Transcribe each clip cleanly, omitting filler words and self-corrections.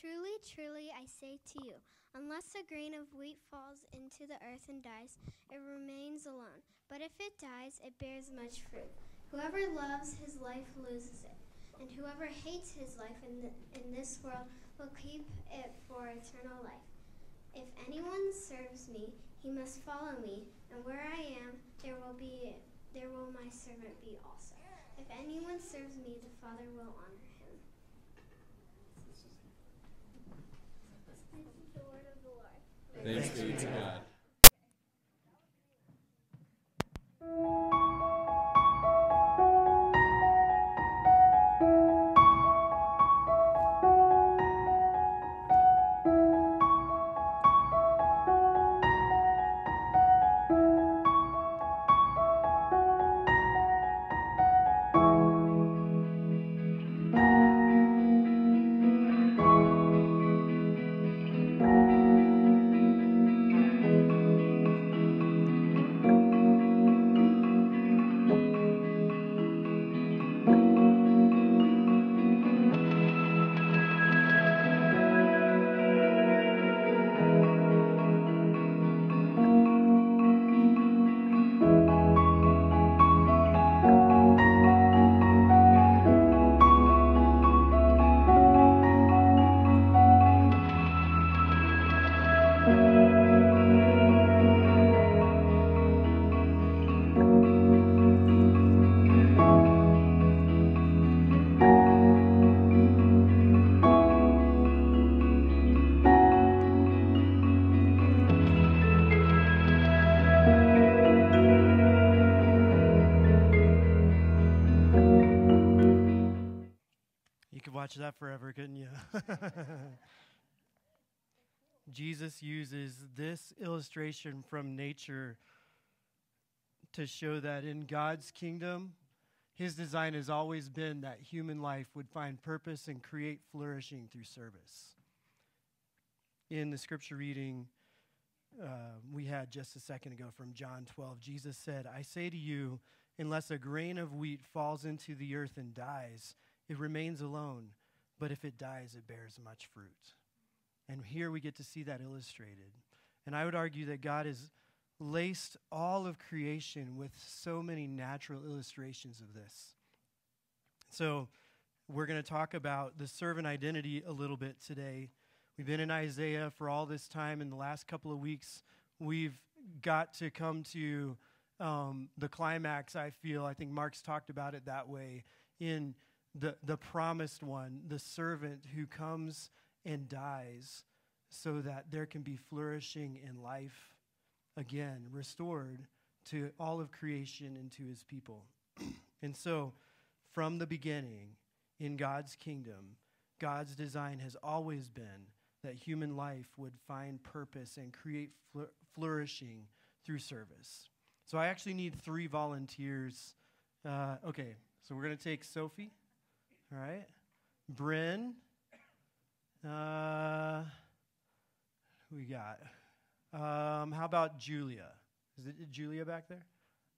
Truly, truly, I say to you, unless a grain of wheat falls into the earth and dies, it remains alone. But if it dies, it bears much fruit. Whoever loves his life loses it, and whoever hates his life in this world will keep it for eternal life. If anyone serves me, he must follow me, and where I am, there will my servant be also. If anyone serves me, the Father will honor him. This is the word of the Lord. Thanks be to God. Watch that forever, couldn't you? Jesus uses this illustration from nature to show that in God's kingdom, his design has always been that human life would find purpose and create flourishing through service. In the scripture reading we had just a second ago from John 12, Jesus said, I say to you, unless a grain of wheat falls into the earth and dies, it remains alone, but if it dies, it bears much fruit. And here we get to see that illustrated. And I would argue that God has laced all of creation with so many natural illustrations of this. So we're going to talk about the servant identity a little bit today. We've been in Isaiah for all this time. In the last couple of weeks, we've got to come to the climax, I feel. I think Mark's talked about it that way, in the promised one, the servant who comes and dies so that there can be flourishing in life again, restored to all of creation and to his people. And so from the beginning in God's kingdom, God's design has always been that human life would find purpose and create flourishing through service. So I actually need 3 volunteers. Okay, so we're going to take Sophie. All right. Bryn. Who we got? How about Julia? Is it Julia back there?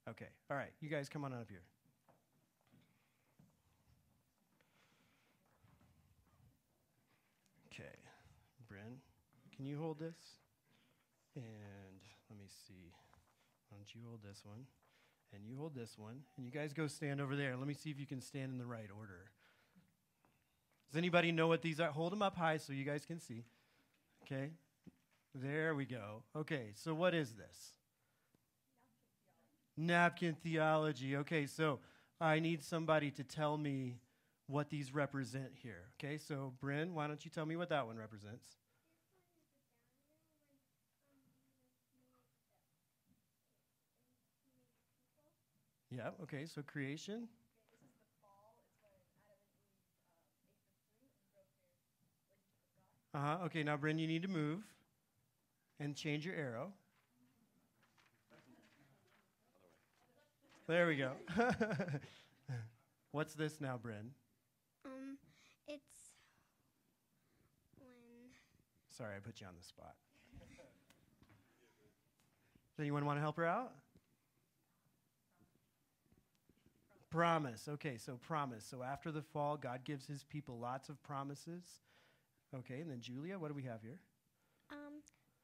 Okay. All right. You guys come on up here. Okay. Bryn, can you hold this? And let me see. Why don't you hold this one? And you hold this one. And you guys go stand over there. Let me see if you can stand in the right order. Does anybody know what these are? Hold them up high so you guys can see. Okay. There we go. Okay, so what is this? Napkin theology. Okay, so I need somebody to tell me what these represent here. Okay, so Bryn, why don't you tell me what that one represents? Yeah, okay, so creation. Okay, now Bryn, you need to move and change your arrow. There we go. What's this now, Bryn? It's when... Sorry, I put you on the spot. Does anyone want to help her out? Promise. Okay, so promise. So after the fall, God gives his people lots of promises. Okay, and then Julia, what do we have here?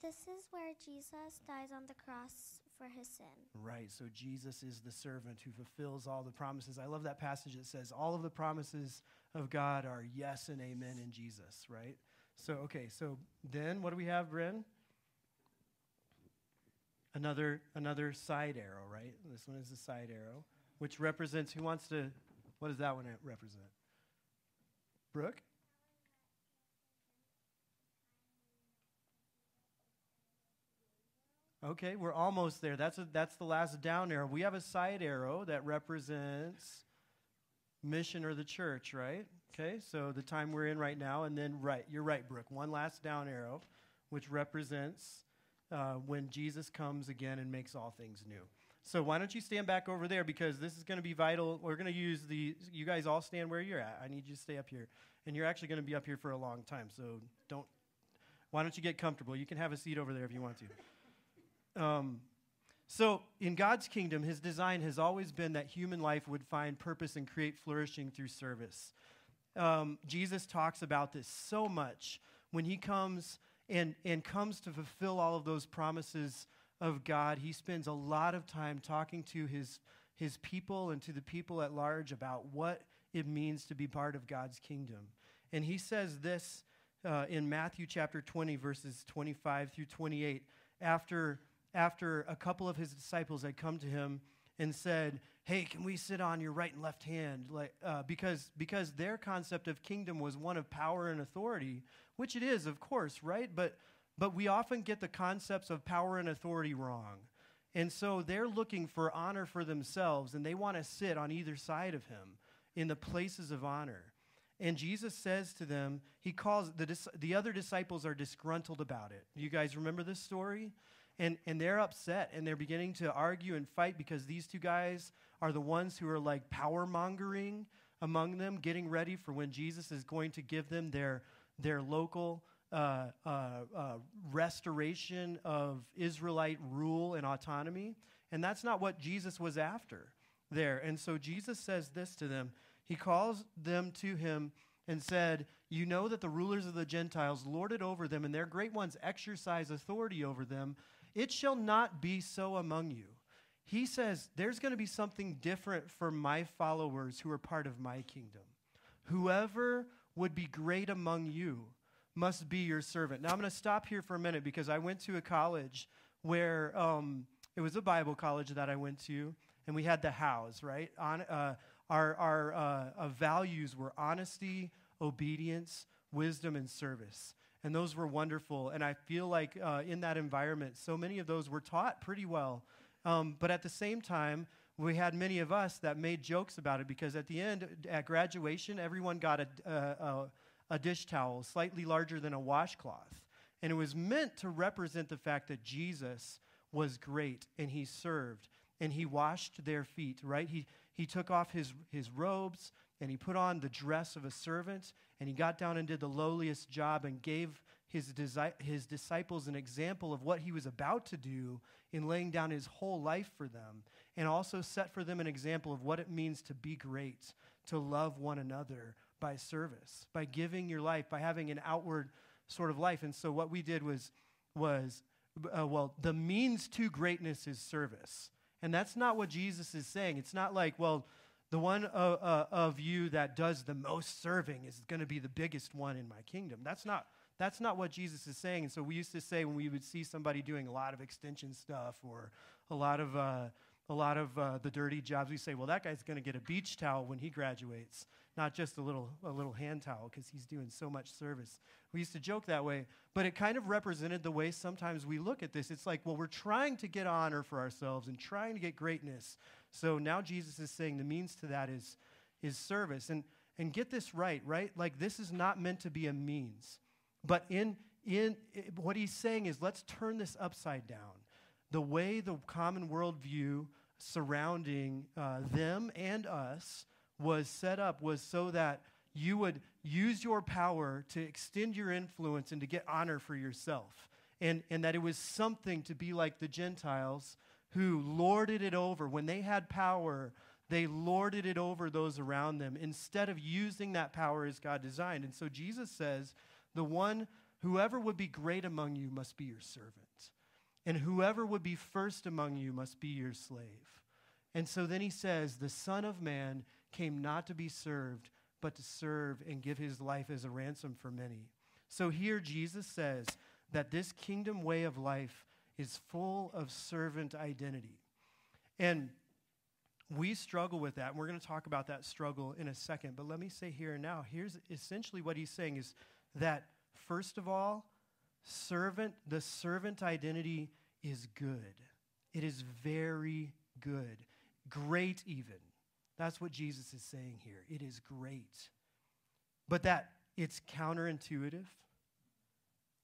This is where Jesus dies on the cross for his sin. Right, so Jesus is the servant who fulfills all the promises. I love that passage that says all of the promises of God are yes and amen in Jesus, right? So, okay, so then what do we have, Bryn? Another side arrow, right? This one is the side arrow, which represents, who wants to, what does that one represent? Brooke? Okay, we're almost there. That's the last down arrow. We have a side arrow that represents mission or the church, right? Okay, so the time we're in right now, and then you're right, Brooke. One last down arrow, which represents when Jesus comes again and makes all things new. So why don't you stand back over there, because this is going to be vital. We're going to use you guys all stand where you're at. I need you to stay up here. And you're actually going to be up here for a long time, so why don't you get comfortable? You can have a seat over there if you want to. So in God's kingdom, his design has always been that human life would find purpose and create flourishing through service. Jesus talks about this so much when he comes and comes to fulfill all of those promises of God. He spends a lot of time talking to his people and to the people at large about what it means to be part of God's kingdom. And he says this in Matthew chapter 20, verses 25 through 28, after a couple of his disciples had come to him and said, hey, can we sit on your right and left hand? Because their concept of kingdom was one of power and authority, which it is, of course, right? But we often get the concepts of power and authority wrong. And so they're looking for honor for themselves, and they want to sit on either side of him in the places of honor. And Jesus says to them, he calls, the other disciples are disgruntled about it. You guys remember this story? And they're upset, and they're beginning to argue and fight because these two guys are the ones who are like power-mongering among them, getting ready for when Jesus is going to give them their local restoration of Israelite rule and autonomy. And that's not what Jesus was after there. And so Jesus says this to them. He calls them to him and said, you know that the rulers of the Gentiles lord it over them, and their great ones exercise authority over them. It shall not be so among you. He says, there's going to be something different for my followers who are part of my kingdom. Whoever would be great among you must be your servant. Now, I'm going to stop here for a minute because I went to a college where it was a Bible college that I went to, and we had the hows, right? Our values were honesty, obedience, wisdom, and service. And those were wonderful. And I feel like in that environment, so many of those were taught pretty well. But at the same time, we had many of us that made jokes about it because at the end, at graduation, everyone got a dish towel slightly larger than a washcloth. And it was meant to represent the fact that Jesus was great, and he served, and he washed their feet, right? He took off his robes, and he put on the dress of a servant, and he got down and did the lowliest job and gave his disciples an example of what he was about to do in laying down his whole life for them, and also set for them an example of what it means to be great, to love one another by service, by giving your life, by having an outward sort of life. And so what we did was the means to greatness is service. And that's not what Jesus is saying. It's not like, well, the one of you that does the most serving is going to be the biggest one in my kingdom. That's not what Jesus is saying. And so we used to say when we would see somebody doing a lot of extension stuff or a lot of the dirty jobs, we say, well, that guy's going to get a beach towel when he graduates, not just a little hand towel because he's doing so much service. We used to joke that way, but it kind of represented the way sometimes we look at this. It's like, well, we're trying to get honor for ourselves and trying to get greatness. So now Jesus is saying the means to that is service. And get this right? Like this is not meant to be a means. But in what he's saying is let's turn this upside down. The way the common worldview surrounding them and us was set up was so that you would use your power to extend your influence and to get honor for yourself. And that it was something to be like the Gentiles who lorded it over. When they had power, they lorded it over those around them instead of using that power as God designed. And so Jesus says Whoever would be great among you must be your servant. And whoever would be first among you must be your slave. And so then he says, the Son of Man came not to be served, but to serve and give his life as a ransom for many. So here Jesus says that this kingdom way of life is full of servant identity. And we struggle with that, and we're going to talk about that struggle in a second. But let me say here and now, here's essentially what he's saying is that, first of all, the servant identity is good. It is very good. Great even. That's what Jesus is saying here. It is great. But that it's counterintuitive,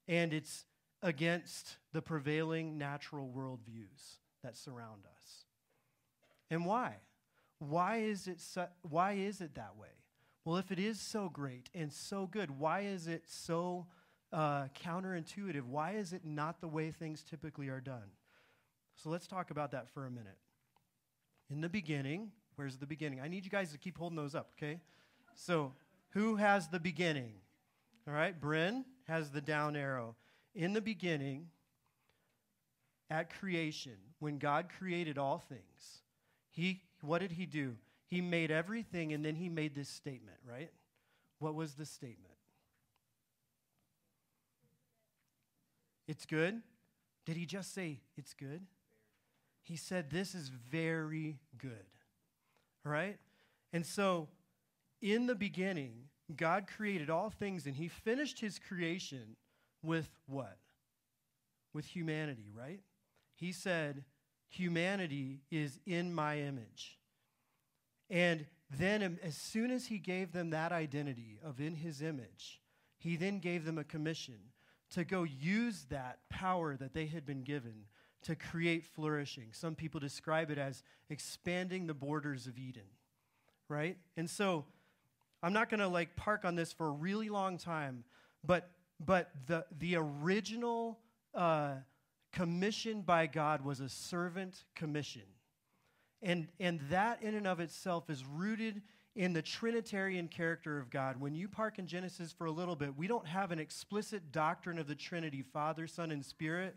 and it's against the prevailing natural worldviews that surround us. And why? Why is it that way? Well, if it is so great and so good, why is it so counterintuitive? Why is it not the way things typically are done? So let's talk about that for a minute. In the beginning, where's the beginning? I need you guys to keep holding those up, okay? So who has the beginning? All right, Bryn has the down arrow. In the beginning, at creation, when God created all things, what did he do? He made everything, and then he made this statement, right? What was the statement? It's good? Did he just say it's good? He said this is very good, right? And so in the beginning, God created all things, and he finished his creation with what? With humanity, right? He said, humanity is in my image. And then as soon as he gave them that identity of in his image, he then gave them a commission to go use that power that they had been given to create flourishing. Some people describe it as expanding the borders of Eden, right? And so I'm not going to park on this for a really long time, but the original commission by God was a servant commission. And that in and of itself is rooted in the Trinitarian character of God. When you park in Genesis for a little bit, we don't have an explicit doctrine of the Trinity, Father, Son, and Spirit,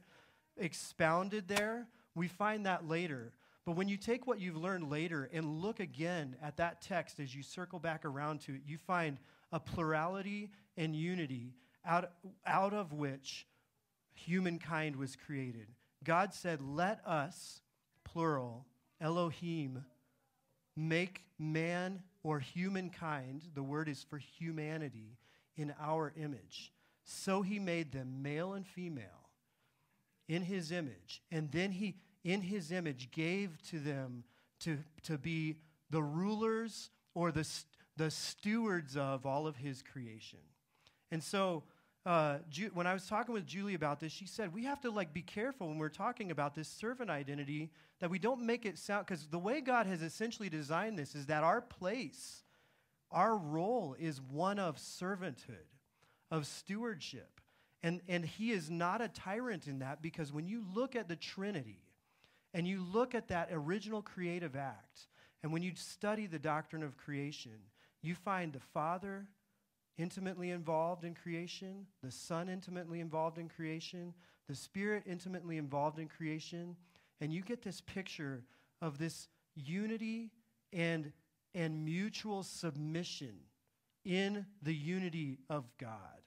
expounded there. We find that later. But when you take what you've learned later and look again at that text as you circle back around to it, you find a plurality and unity out of which humankind was created. God said, let us, plural, Elohim, make man or humankind, the word is for humanity, in our image. So he made them male and female in his image. And then he, in his image, gave to them to be the rulers or the stewards of all of his creation. And so when I was talking with Julie about this, she said, we have to be careful when we're talking about this servant identity that we don't make it sound, because the way God has essentially designed this is that our place, our role is one of servanthood, of stewardship. And he is not a tyrant in that, because when you look at the Trinity and you look at that original creative act, and when you study the doctrine of creation, you find the Father intimately involved in creation, the Son intimately involved in creation, the Spirit intimately involved in creation, and you get this picture of this unity and mutual submission in the unity of God,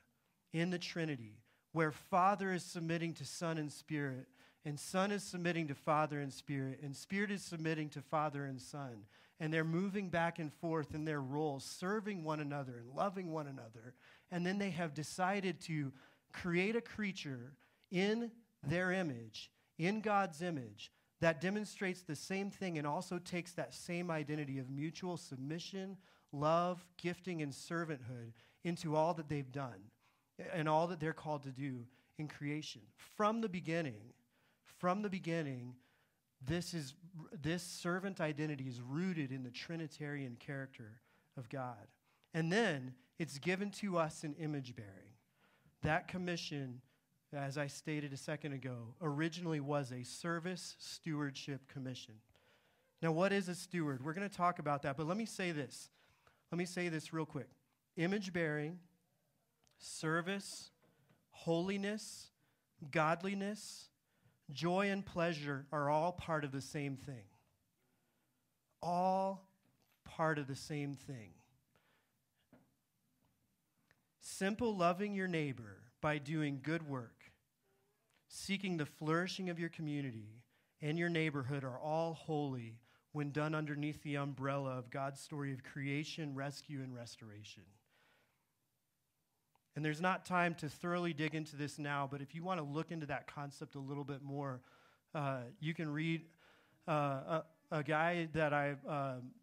in the Trinity, where Father is submitting to Son and Spirit, and Son is submitting to Father and Spirit is submitting to Father and Son. And they're moving back and forth in their roles, serving one another and loving one another. And then they have decided to create a creature in their image, in God's image, that demonstrates the same thing and also takes that same identity of mutual submission, love, gifting, and servanthood into all that they've done and all that they're called to do in creation. From the beginning, this servant identity is rooted in the Trinitarian character of God. And then it's given to us in image bearing. That commission, as I stated a second ago, originally was a service stewardship commission. Now, what is a steward? We're going to talk about that, but let me say this. Let me say this real quick. Image bearing, service, holiness, godliness, joy, and pleasure are all part of the same thing. All part of the same thing. Simple loving your neighbor by doing good work, seeking the flourishing of your community and your neighborhood are all holy when done underneath the umbrella of God's story of creation, rescue, and restoration. And there's not time to thoroughly dig into this now, but if you want to look into that concept a little bit more, you can read a guy that I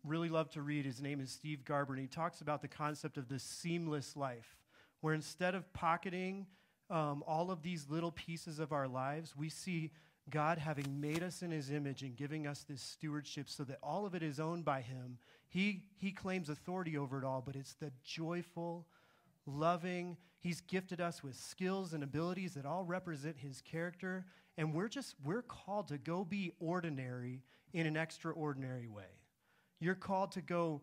really love to read. His name is Steve Garber, and he talks about the concept of the seamless life, where instead of pocketing all of these little pieces of our lives, we see God having made us in his image and giving us this stewardship so that all of it is owned by him. He claims authority over it all, but it's the joyful, loving. He's gifted us with skills and abilities that all represent his character, and we're called to go be ordinary in an extraordinary way. You're called to go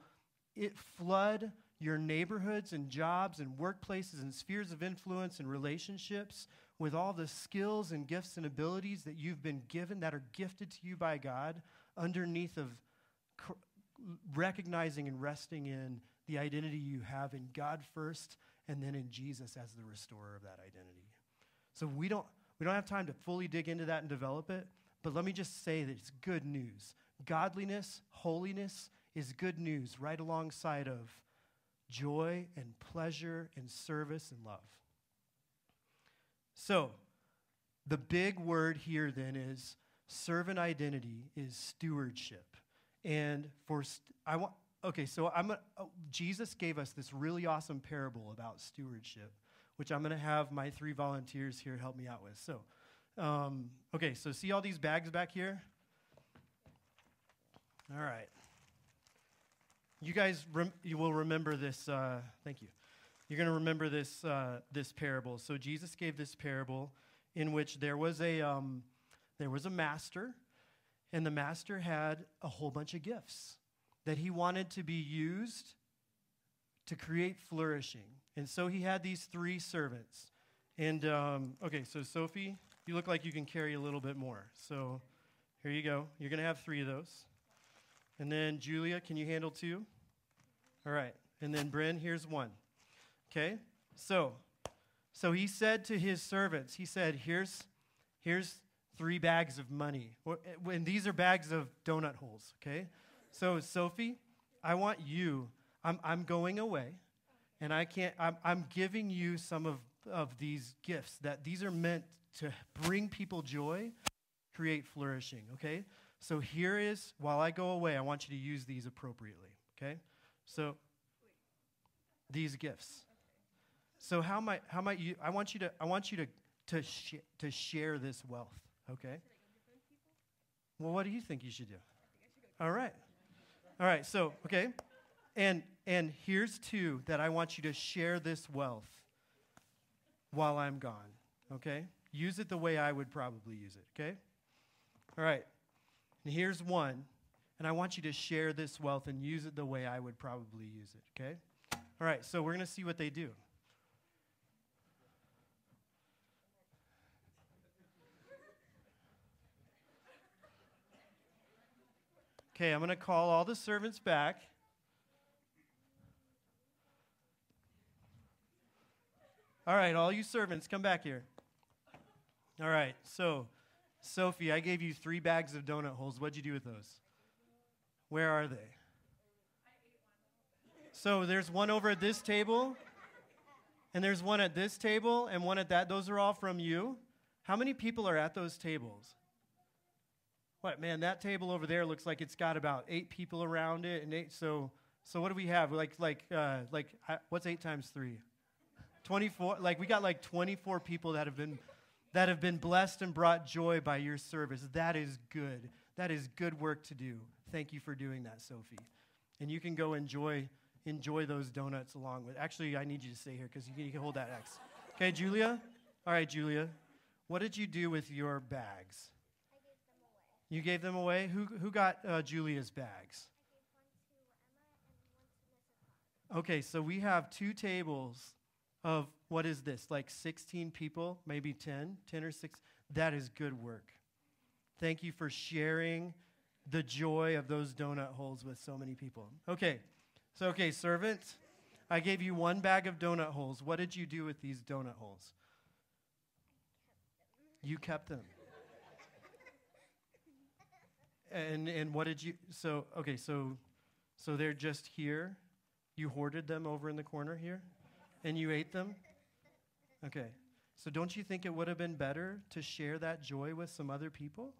flood your neighborhoods and jobs and workplaces and spheres of influence and relationships with all the skills and gifts and abilities that you've been given, that are gifted to you by God, underneath of recognizing and resting in the identity you have in God first, and then in Jesus as the restorer of that identity. So we don't have time to fully dig into that and develop it, but let me just say that it's good news. Godliness, holiness is good news right alongside of joy and pleasure and service and love. So, the big word here then is servant identity is stewardship. And Jesus gave us this really awesome parable about stewardship, which I'm going to have my 3 volunteers here help me out with. So, so see all these bags back here? All right. You guys, you will remember this. Thank you. You're going to remember this this parable. So Jesus gave this parable in which there was a master, and the master had a whole bunch of gifts that he wanted to be used to create flourishing. And so he had these 3 servants. And so Sophie, you look like you can carry a little bit more. So here you go. You're going to have 3 of those. And then Julia, can you handle 2? All right. And then Bryn, here's 1. Okay? So he said to his servants, he said, here's 3 bags of money. And these are bags of donut holes, okay? So Sophie, I want you, I'm going away, and I'm giving you some of these gifts, that these are meant to bring people joy, create flourishing, okay? So here is, while I go away, I want you to use these appropriately, okay? So these gifts. So how might you? I want you to share this wealth. Okay. Well, what do you think you should do? All right. So okay, and here's 2 that I want you to share this wealth while I'm gone. Okay. Use it the way I would probably use it. Okay. All right. And here's 1, and I want you to share this wealth and use it the way I would probably use it. Okay. All right. So we're going to see what they do. Okay, I'm going to call all the servants back. All right, all you servants, come back here. All right, so, Sophie, I gave you 3 bags of donut holes. What'd you do with those? Where are they? So there's 1 over at this table, and there's 1 at this table, and 1 at that. Those are all from you. How many people are at those tables? What, man, that table over there looks like it's got about 8 people around it, and 8. So what do we have? What's 8 times 3? 24. Like, we got like 24 people that have been blessed and brought joy by your service. That is good. That is good work to do. Thank you for doing that, Sophie. And you can go enjoy those donuts along with. Actually, I need you to stay here because you can hold that X. Okay, Julia. All right, Julia. What did you do with your bags? You gave them away? Who got Julia's bags? I gave 1 to Emma and 1 to Mrs. Potter. Okay, so we have 2 tables of, what is this, like 16 people, maybe 10 or 6. That is good work. Thank you for sharing the joy of those donut holes with so many people. Okay, servant, I gave you 1 bag of donut holes. What did you do with these donut holes? You kept them. And what did you, so they're just here. You hoarded them over in the corner here, and you ate them? Okay, so don't you think it would have been better to share that joy with some other people?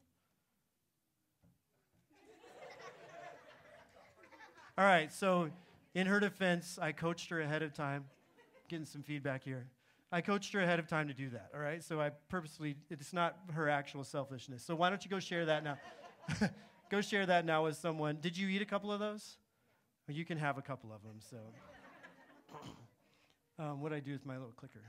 All right, so in her defense, I coached her ahead of time. Getting some feedback here. I coached her ahead of time to do that, all right? So I purposely, it's not her actual selfishness. So why don't you go share that now? Go share that now with someone. Did you eat a couple of those? Well, you can have a couple of them, so. What I do with my little clicker.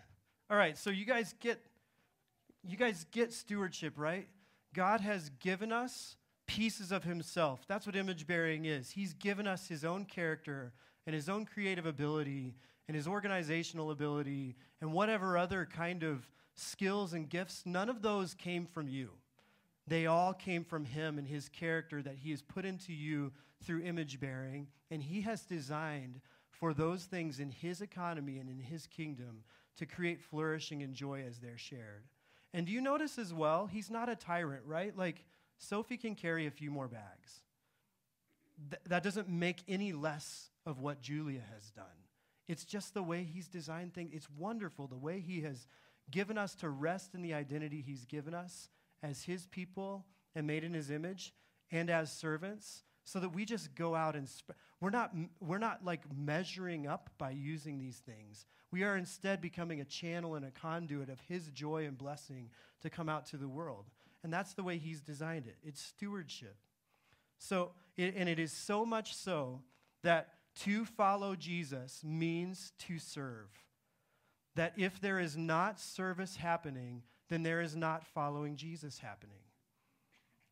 All right, so you guys get stewardship, right? God has given us pieces of himself. That's what image bearing is. He's given us his own character and his own creative ability and his organizational ability and whatever other kind of skills and gifts. None of those came from you. They all came from him and his character that he has put into you through image bearing, and he has designed for those things in his economy and in his kingdom to create flourishing and joy as they're shared. And do you notice as well, he's not a tyrant, right? Like, Sophie can carry a few more bags. That doesn't make any less of what Julia has done. It's just the way he's designed things. It's wonderful the way he has given us to rest in the identity he's given us as his people and made in his image and as servants, so that we just go out and we're not like measuring up by using these things. We are instead becoming a channel and a conduit of his joy and blessing to come out to the world. And that's the way he's designed it. It's stewardship. So, and it is so much so that to follow Jesus means to serve. That if there is not service happening, then there is not following Jesus happening.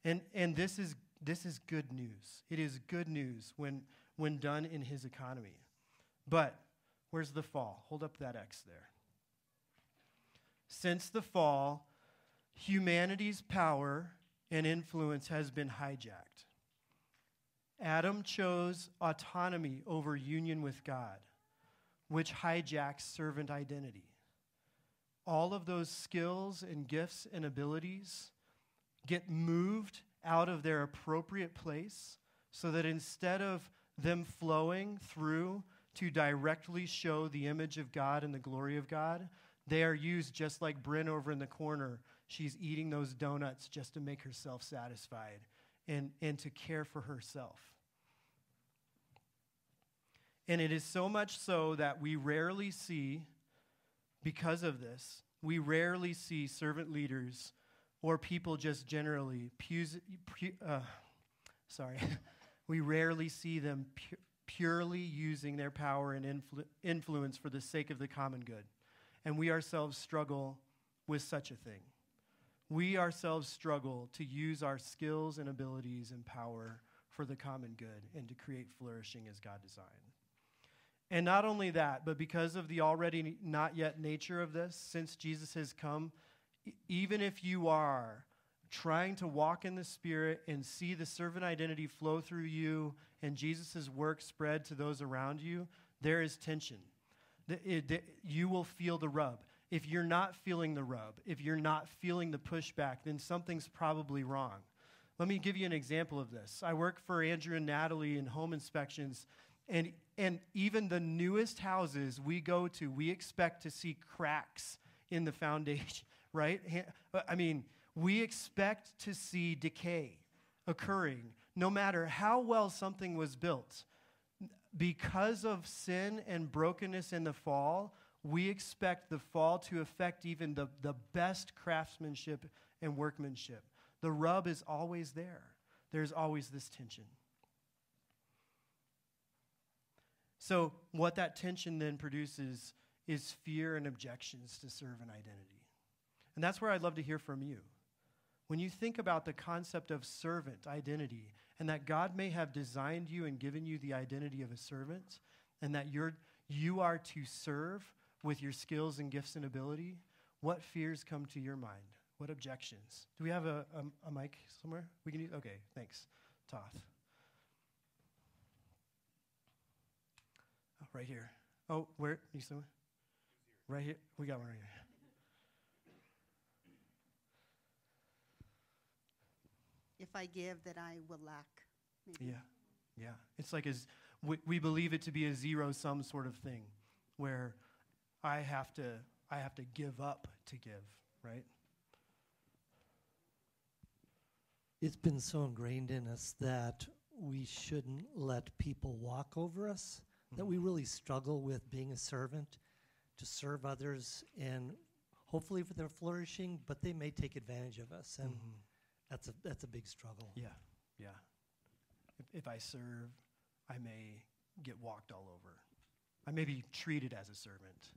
And this is good news. It is good news when done in his economy. But where's the fall? Hold up that X there. Since the fall, humanity's power and influence has been hijacked. Adam chose autonomy over union with God, which hijacks servant identity. All of those skills and gifts and abilities get moved out of their appropriate place so that instead of them flowing through to directly show the image of God and the glory of God, they are used just like Bryn over in the corner. She's eating those donuts just to make herself satisfied and to care for herself. And it is so much so that we rarely see, because of this, we rarely see servant leaders or people just generally, we rarely see them purely using their power and influence for the sake of the common good. And we ourselves struggle with such a thing. We ourselves struggle to use our skills and abilities and power for the common good and to create flourishing as God designed. And not only that, but because of the already not yet nature of this, since Jesus has come, even if you are trying to walk in the Spirit and see the servant identity flow through you and Jesus' work spread to those around you, there is tension. You will feel the rub. If you're not feeling the rub, if you're not feeling the pushback, then something's probably wrong. Let me give you an example of this. I work for Andrew and Natalie in home inspections, and even the newest houses we go to, we expect to see cracks in the foundation, right? I mean, we expect to see decay occurring no matter how well something was built. Because of sin and brokenness in the fall, we expect the fall to affect even the best craftsmanship and workmanship. The rub is always there. There's always this tension. So what that tension then produces is fear and objections to servant identity. And that's where I'd love to hear from you. When you think about the concept of servant identity and that God may have designed you and given you the identity of a servant and that you are to serve with your skills and gifts and ability, what fears come to your mind? What objections? Do we have a mic somewhere? We can use? Okay, thanks. Toth. Oh, right here. Oh, where? You somewhere? Right here. We got one right here. If I give, that I will lack. Maybe. Yeah. It's like we believe it to be a zero-sum sort of thing, where I have to give up to give, right? It's been so ingrained in us that we shouldn't let people walk over us, that we really struggle with being a servant, to serve others, and hopefully for their flourishing, but they may take advantage of us, and that's a big struggle. Yeah. If I serve, I may get walked all over. I may be treated as a servant.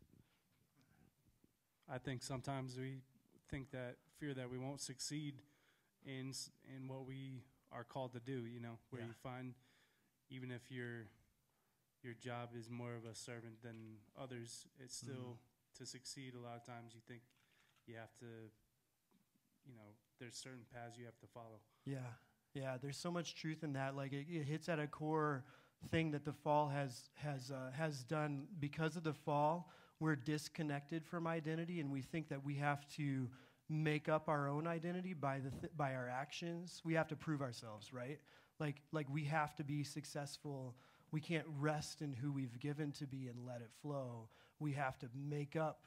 I think sometimes we think that fear that we won't succeed in what we are called to do, where you find even if your job is more of a servant than others, it's still to succeed. A lot of times you think you have to, there's certain paths you have to follow. Yeah, there's so much truth in that. Like it hits at a core thing that the fall has done. Because of the fall, we're disconnected from identity, and we think that we have to make up our own identity by our actions. We have to prove ourselves, right? Like we have to be successful. We can't rest in who we've given to be and let it flow. We have to make up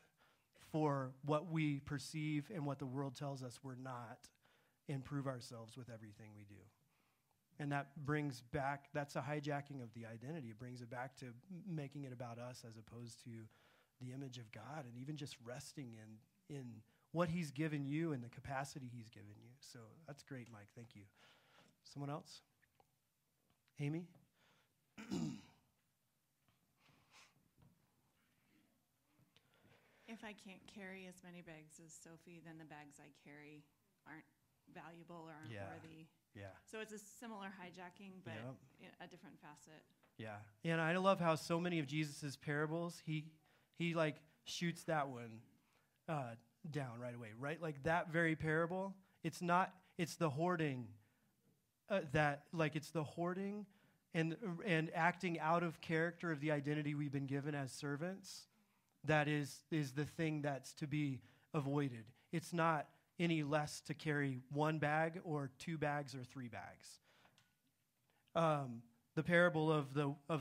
for what we perceive and what the world tells us we're not, and prove ourselves with everything we do. And that brings back, that's a hijacking of the identity. It brings it back to making it about us as opposed to the image of God, and even just resting in what he's given you and the capacity he's given you. So that's great, Mike. Thank you. Someone else? Amy? If I can't carry as many bags as Sophie, then the bags I carry aren't valuable or aren't worthy. Yeah. So it's a similar hijacking, but a different facet. Yeah. And I love how so many of Jesus' parables, he like shoots that one down right away, right? Like that very parable, it's the hoarding it's the hoarding and acting out of character of the identity we've been given as servants. That is the thing that's to be avoided. It's not any less to carry one bag or two bags or three bags. The parable of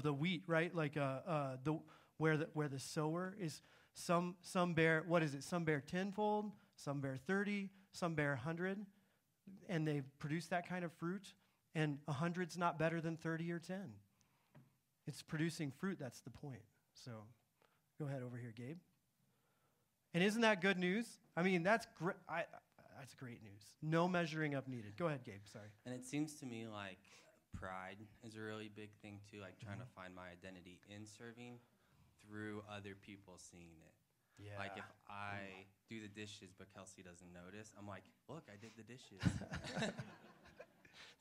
the wheat, right? Like where the sower is, some bear, what is it? Some bear tenfold, some bear 30, some bear 100, and they produce that kind of fruit. And 100's not better than 30 or 10. It's producing fruit. That's the point. So. Go ahead over here, Gabe. And isn't that good news? I mean, that's great. That's great news. No measuring up needed. Go ahead, Gabe. Sorry. And it seems to me like pride is a really big thing too. Like trying to find my identity in serving through other people seeing it. Yeah. Like if I do the dishes but Kelsey doesn't notice, I'm like, look, I did the dishes.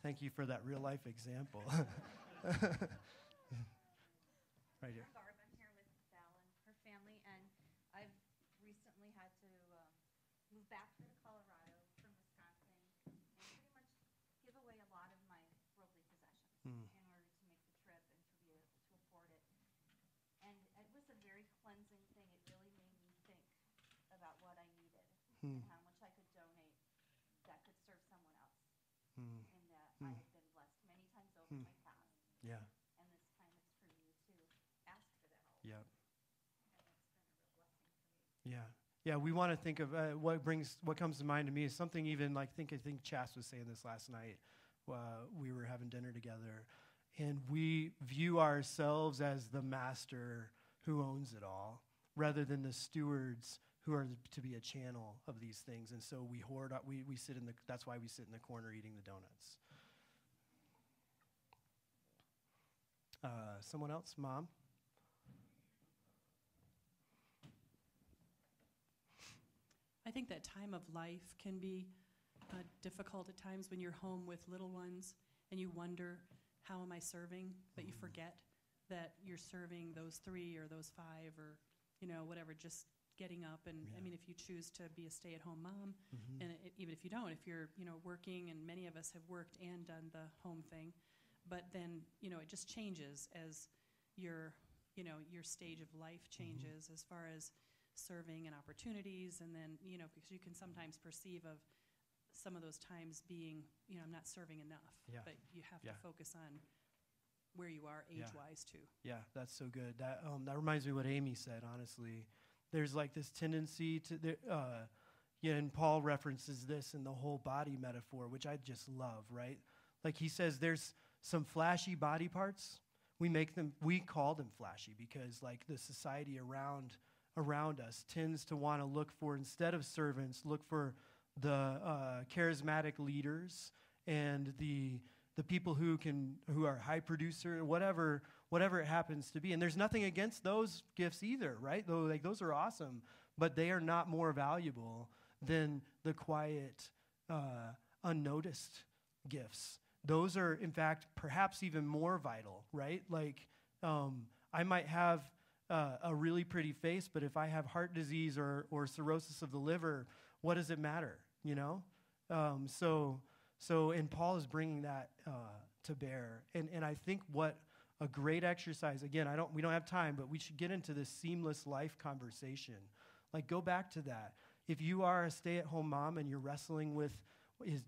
Thank you for that real life example. Right here. Back to Colorado from Wisconsin and pretty much give away a lot of my worldly possessions in order to make the trip and to be able to afford it. And it was a very cleansing thing. It really made me think about what I needed and how much I could donate that could serve someone else. And that I have been blessed many times over in my past. Yeah. And this time it's for me to ask for that help. Yeah. And it's been a real blessing for me. Yeah. Yeah, we want to think of what comes to mind to me is something even like I think Chas was saying this last night. We were having dinner together, and we view ourselves as the master who owns it all, rather than the stewards who are to be a channel of these things. And so we hoard. We sit in the. That's why we sit in the corner eating the donuts. Someone else, Mom. I think that time of life can be difficult at times when you're home with little ones and you wonder, how am I serving? But you forget that you're serving those 3 or those 5 or whatever, just getting up. And I mean, if you choose to be a stay-at-home mom, and even if you don't, if you're, working, and many of us have worked and done the home thing, but then, it just changes as your stage of life changes as far as serving and opportunities. And then, because you can sometimes perceive of some of those times being, I'm not serving enough, but you have to focus on where you are age-wise too. Yeah, that's so good. That reminds me of what Amy said, honestly. There's like this tendency to, and Paul references this in the whole body metaphor, which I just love, right? Like he says there's some flashy body parts. We call them flashy because like the society around us tends to want to look for, instead of servants, look for the charismatic leaders and the people who are high producer, whatever it happens to be. And there's nothing against those gifts either, right? Though like those are awesome, but they are not more valuable than the quiet, unnoticed gifts. Those are, in fact, perhaps even more vital, right? Like I might have a really pretty face, but if I have heart disease or cirrhosis of the liver, what does it matter, So, and Paul is bringing that to bear. And I think what a great exercise, again, we don't have time, but we should get into this seamless life conversation. Like, go back to that. If you are a stay-at-home mom and you're wrestling with,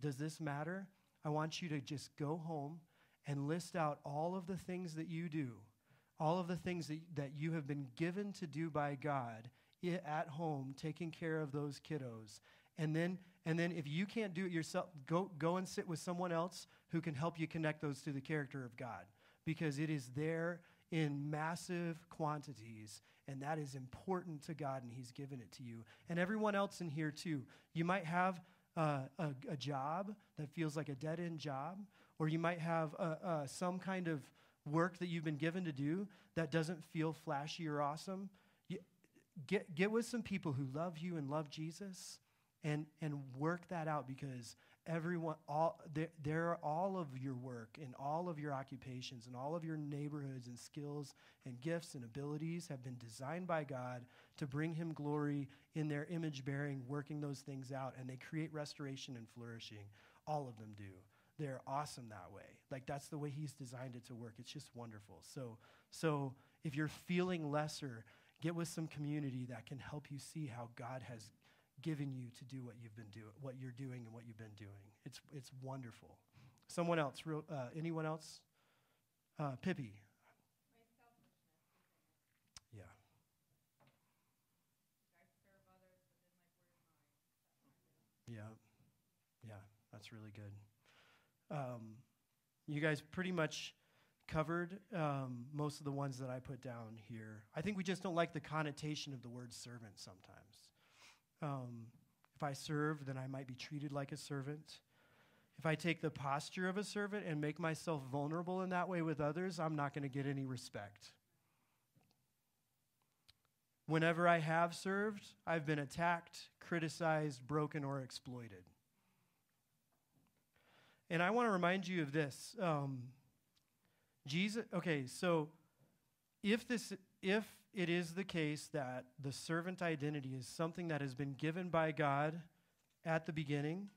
does this matter? I want you to just go home and list out all of the things that you do, all of the things that you have been given to do by God at home, taking care of those kiddos. And then if you can't do it yourself, go and sit with someone else who can help you connect those to the character of God, because it is there in massive quantities, and that is important to God, and he's given it to you. And everyone else in here too. You might have a job that feels like a dead-end job, or you might have some kind of work that you've been given to do that doesn't feel flashy or awesome. Get with some people who love you and love Jesus, and work that out, because all of your work and all of your occupations and all of your neighborhoods and skills and gifts and abilities have been designed by God to bring him glory in their image bearing, working those things out, and they create restoration and flourishing. All of them do. They're awesome that way. Like, that's the way he's designed it to work. It's just wonderful. So if you're feeling lesser, get with some community that can help you see how God has given you to do what you're doing and what you've been doing. It's wonderful. Someone else, anyone else? Pippi. Yeah. Yeah, that's really good. You guys pretty much covered most of the ones that I put down here. I think we just don't like the connotation of the word servant sometimes. If I serve, then I might be treated like a servant. If I take the posture of a servant and make myself vulnerable in that way with others, I'm not going to get any respect. Whenever I have served, I've been attacked, criticized, broken, or exploited. And I want to remind you of this. So if it is the case that the servant identity is something that has been given by God at the beginning,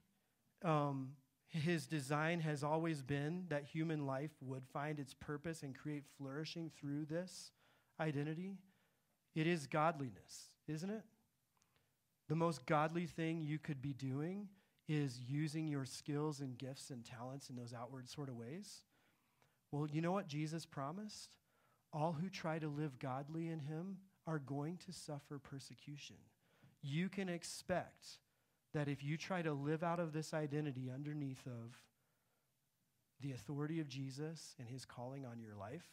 his design has always been that human life would find its purpose and create flourishing through this identity. It is godliness, isn't it? The most godly thing you could be doing is using your skills and gifts and talents in those outward sort of ways. Well, you know what Jesus promised? All who try to live godly in him are going to suffer persecution. You can expect that if you try to live out of this identity underneath of the authority of Jesus and his calling on your life,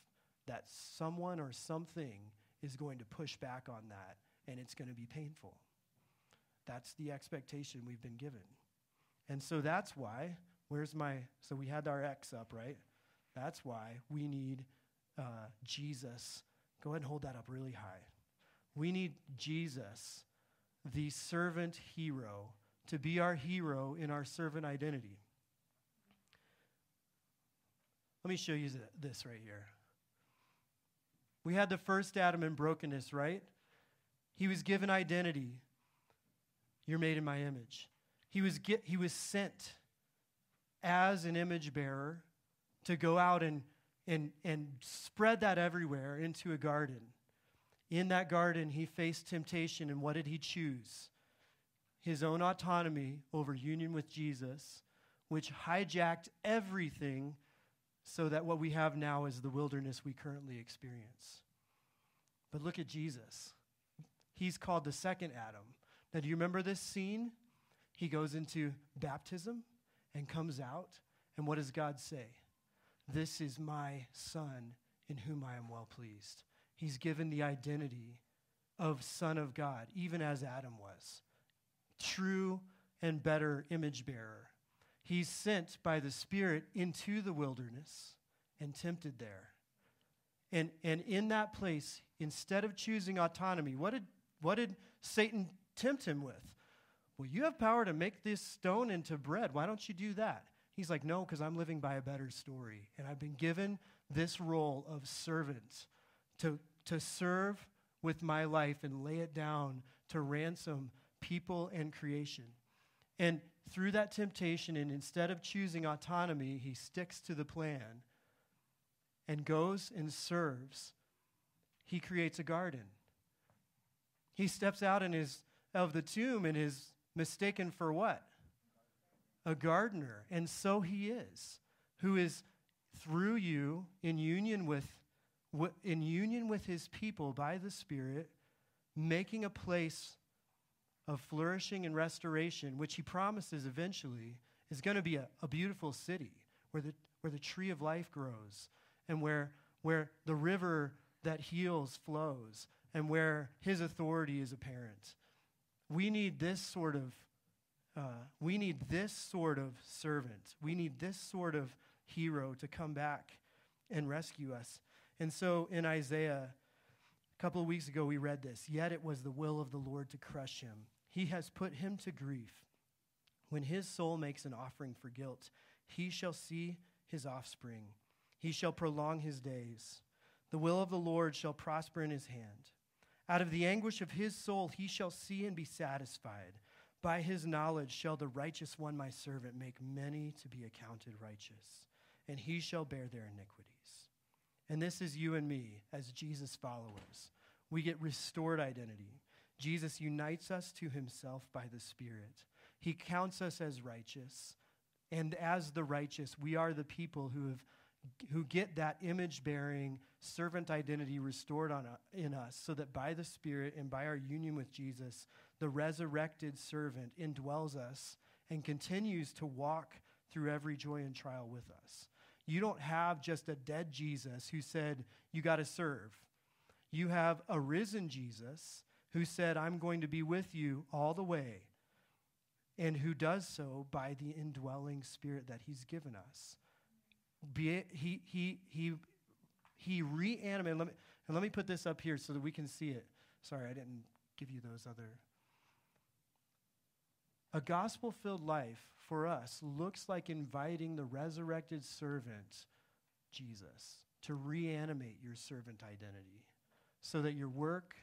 that someone or something is going to push back on that, and it's going to be painful. That's the expectation we've been given. And so that's why, so we had our X up, right? That's why we need Jesus. Go ahead and hold that up really high. We need Jesus, the servant hero, to be our hero in our servant identity. Let me show you this right here. We had the first Adam in brokenness, right? He was given identity. You're made in my image. He was sent as an image bearer to go out and spread that everywhere into a garden. In that garden, he faced temptation, and what did he choose? His own autonomy over union with Jesus, which hijacked everything so that what we have now is the wilderness we currently experience. But look at Jesus. He's called the second Adam. Now, do you remember this scene? He goes into baptism and comes out, and what does God say? This is my Son in whom I am well pleased. He's given the identity of Son of God, even as Adam was. True and better image bearer. He's sent by the Spirit into the wilderness and tempted there. And in that place, instead of choosing autonomy, what did Satan tempt him with? Well, you have power to make this stone into bread. Why don't you do that? He's like, no, because I'm living by a better story. And I've been given this role of servant to serve with my life and lay it down to ransom people and creation. And through that temptation, and instead of choosing autonomy, he sticks to the plan and goes and serves. He creates a garden. He steps out of the tomb and is mistaken for what? A gardener. And so he is, who is through you in union with his people by the Spirit, making a place of flourishing and restoration, which he promises eventually is going to be a beautiful city where the tree of life grows, and where the river that heals flows, and where his authority is apparent. We need this sort of servant. We need this sort of hero to come back and rescue us. And so in Isaiah, a couple of weeks ago, we read this. Yet it was the will of the Lord to crush him. He has put him to grief. When his soul makes an offering for guilt, he shall see his offspring. He shall prolong his days. The will of the Lord shall prosper in his hand. Out of the anguish of his soul he shall see and be satisfied. By his knowledge shall the righteous one, my servant, make many to be accounted righteous, and he shall bear their iniquities. And this is you and me as Jesus followers. We get restored identity. Jesus unites us to himself by the Spirit. He counts us as righteous. And as the righteous, we are the people who get that image-bearing servant identity restored in us, so that by the Spirit and by our union with Jesus, the resurrected servant indwells us and continues to walk through every joy and trial with us. You don't have just a dead Jesus who said, you got to serve. You have a risen Jesus who said, I'm going to be with you all the way, and who does so by the indwelling Spirit that he's given us. He reanimated. Let me put this up here so that we can see it. Sorry, I didn't give you those other. A gospel-filled life for us looks like inviting the resurrected servant, Jesus, to reanimate your servant identity so that your work,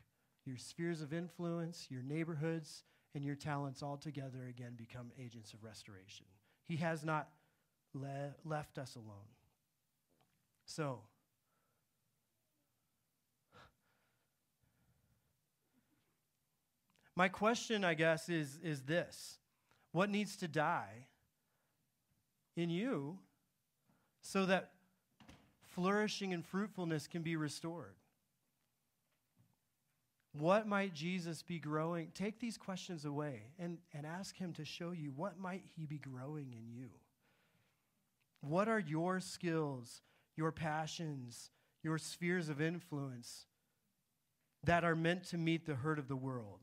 your spheres of influence, your neighborhoods, and your talents all together again become agents of restoration. He has not left us alone. So, my question, I guess, is this. What needs to die in you so that flourishing and fruitfulness can be restored? What might Jesus be growing? Take these questions away and ask him to show you, what might he be growing in you? What are your skills, your passions, your spheres of influence that are meant to meet the hurt of the world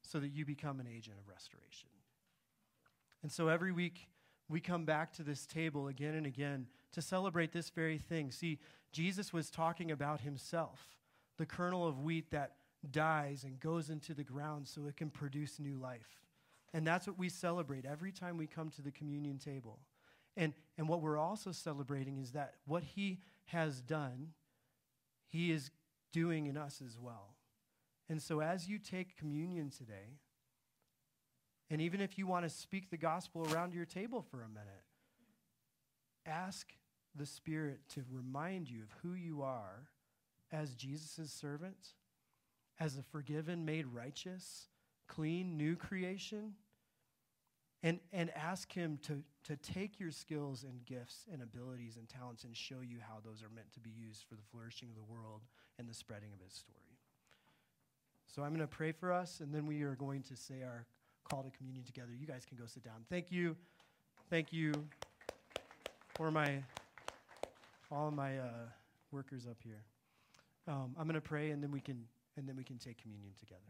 so that you become an agent of restoration? And so every week we come back to this table again and again to celebrate this very thing. See, Jesus was talking about himself, the kernel of wheat that dies and goes into the ground so it can produce new life. And that's what we celebrate every time we come to the communion table. And what we're also celebrating is that what he has done, he is doing in us as well. And so as you take communion today, and even if you want to speak the gospel around your table for a minute, ask the Spirit to remind you of who you are as Jesus' servant, as a forgiven, made righteous, clean, new creation, and ask him to take your skills and gifts and abilities and talents and show you how those are meant to be used for the flourishing of the world and the spreading of his story. So I'm going to pray for us, and then we are going to say our call to communion together. You guys can go sit down. Thank you for all of my workers up here. I'm going to pray, and then we can take communion together.